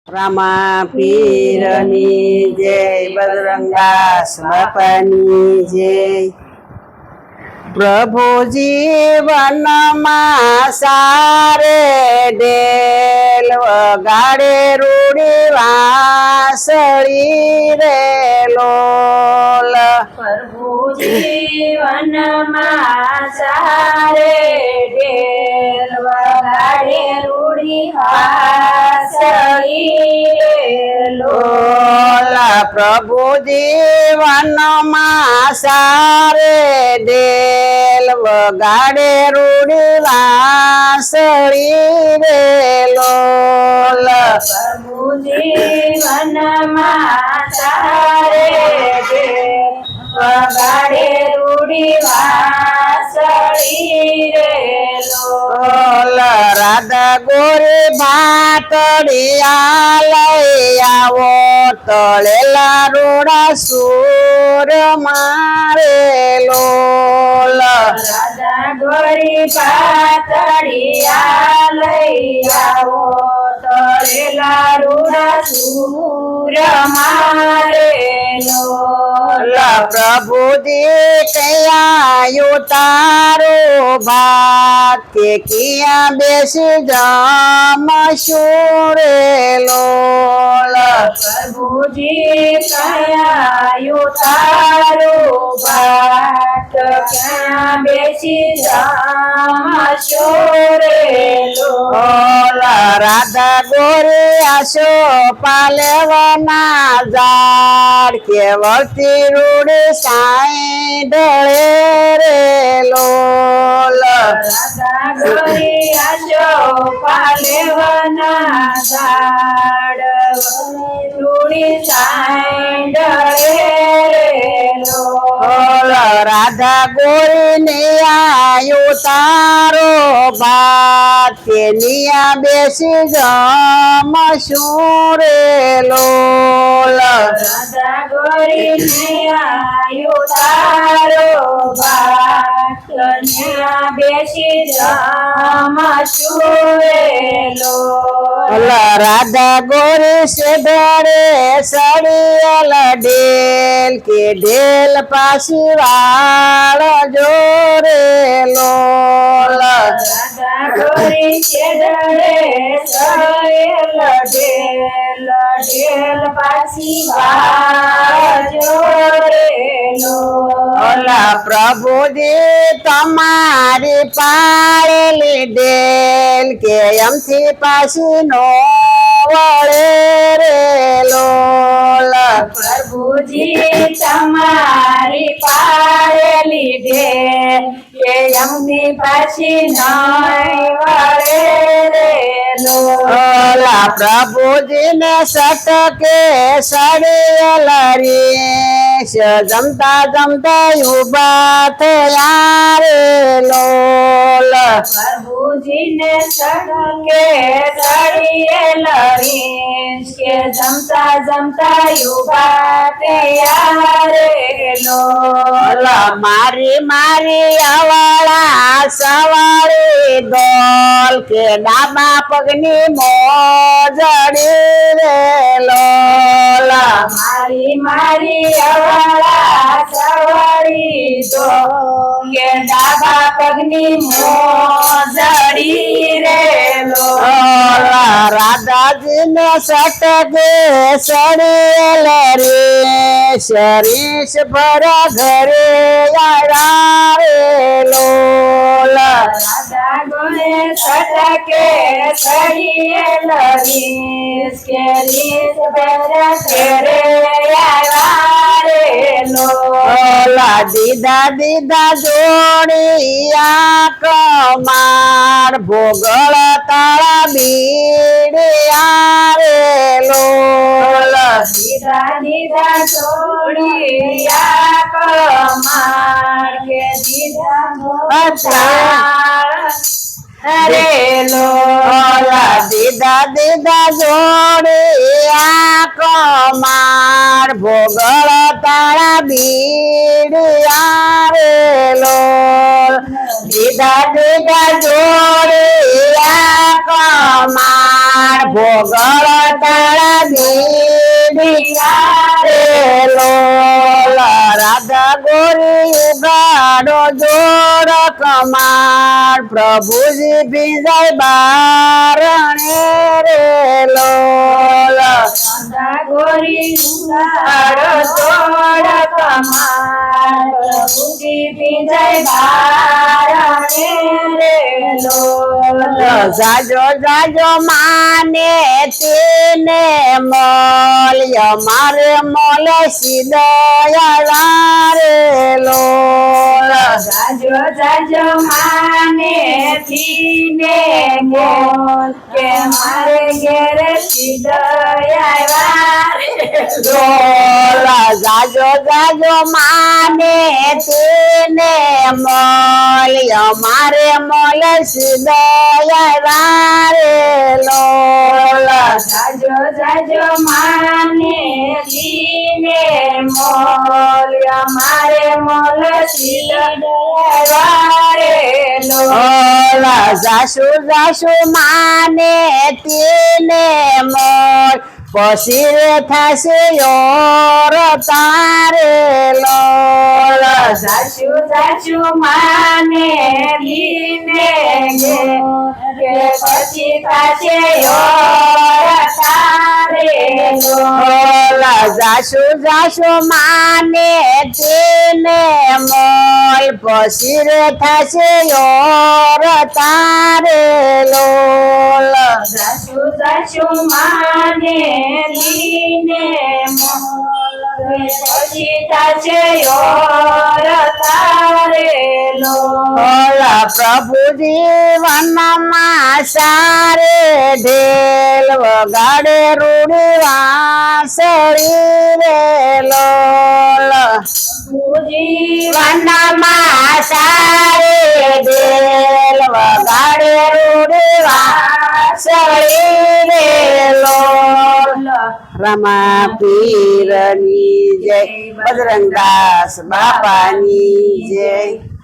રામા પીરની જય, બજરંગદાસ બાપાની જય। પ્રભુજી વનમાં સારે ડેલ વગાડે રૂડી વાસળી રે લોલ। પ્રભુજી વનમાં સારે ડેલ વગાડે રૂડી વાસળી રે લોલ। પ્રભુજી વનમાં સારે ડેલ વગાડે રૂડી વાસળી રે લોલ। પ્રભુજી વનમાં સારે ડેલ વગાડે રૂડી વાસળી રે લોલ। રાધા ગોરી ભાતડિયા લઈ આવો, તળેલા રોડા સુર મારે લોલ। રાધા ગોરી પાતળિયા લઈ આવો, તળેલા રૂડા સૂર મારે લોલ। પ્રભુજી કયા તારો ભાત કે કિયા બેસી જમશું રે લોલ। પ્રભુજી કયા તારો ભાત ક્યાં બેસી જમશો રે લોલ। રાધા ગોરી આશો પાલેવના ઝાડ કે વળતી રૂડી સાઈ ઢળે રે લોલ। રાધા ગોરી આશો પાલેવના ઝાડ રૂડી સાઈ ઢળે રે લોલ। રાધા ગોરી નિયા તારો ભાત કે નિયા બેસી જમશું રે લોલ। રાધા ગોરી નિયા તારો ભાત નિયા બેસી જમશું રે લોલ। રાધા ગોરી સેઢરે સળિયલ ઢેલ કે ઢેલ પાછી વાળ જોરે લોલ। રાધા ગોરી સેઢરે સળિયલ ઢેલ ઢેલ પાછી વાળ જોરે લોલ। પ્રભુજી તમારી પાળેલી ઢેલ કે એમથી પાછી નો વળે રે લોલ। પ્રભુજી તમારી પાળેલી ઢેલ કે એમની પાછી નહીં વળે રે લોલ। પ્રભુજીને સટકે સળિયલ રેશ જમતા જમતા ઉભા થયા રે લોલ। પ્રભુજીને સડકે સળિયેલ રીંછ કે જમતા જમતા ઉભા થયા રે લોલ। મારી મારી અવાળા સવાળી દોલ કે ડાબા પગની મોજડી રે લોલ। મારી મારી અવાળા સવાળી દો કે ડાબા પગની મોજડી રે લોલ। રાધાજીને સટકે સળિયેલ રેશ રીશ ભરા ઘરે આવ્યા રે લોલ। રાધા ગોરે સટકે સળિયેલ રીંછ કે રીંછ ભરા ઘરે આવ્યા રે લોલ। દીદા દીદા જોડિયા કમાર ભોગળ તાળા બીડિયા રે લોલ। દીદા દીદા જોડિયા કમાર કે દીદા રે લોલ। દીદા દીદા જોડિયા કમાર ભોગળ તાળા બીડિયા રે લોલ। દીદા દીદા જોડિયા કમાર ભોગળ તાળા જોડ કમાર પ્રભુજી ભીંજાય બારણે રે લોલ સદા ગોરી ઉગાડો જોડ કમાર પ્રભુજી ભીંજાય બારણે રે લોલ જાજો જાજો માને તેને મોલ અમારે મોલ સીધયા રે લોલ જાજો જાજો માને થીને મોલ કે મારે ઘેર સીધયા લોલ જાજો જાજો માને તેને મોલ અમારે મોલ સીધયા રે લોલ જાજો જાજો માને થીને મોલ અમારે મોલ સીધયા રે લોલ જાસુ જાસુ માને તેને મોલ પછી રે થશે યોર તારે લોલ સાચુ સાચુ માને લીને કે પછી પાછે તારે લોલ જાસુ જાસુ માને તેને મોલ પછી રે થશે યોર તારે લોલ સાચુ સાચુ માને લીને પછી પાછે તારે લોલ પ્રભુજી વનમાં સારે ઢેલ વગાડે રૂડી વાંસળી રે લોલ વનમાં સારે ઢેલ વગાડે રૂડી વાંસળી રે લોલ રમા પીરની જય બજરંગદાસ બાપાની જય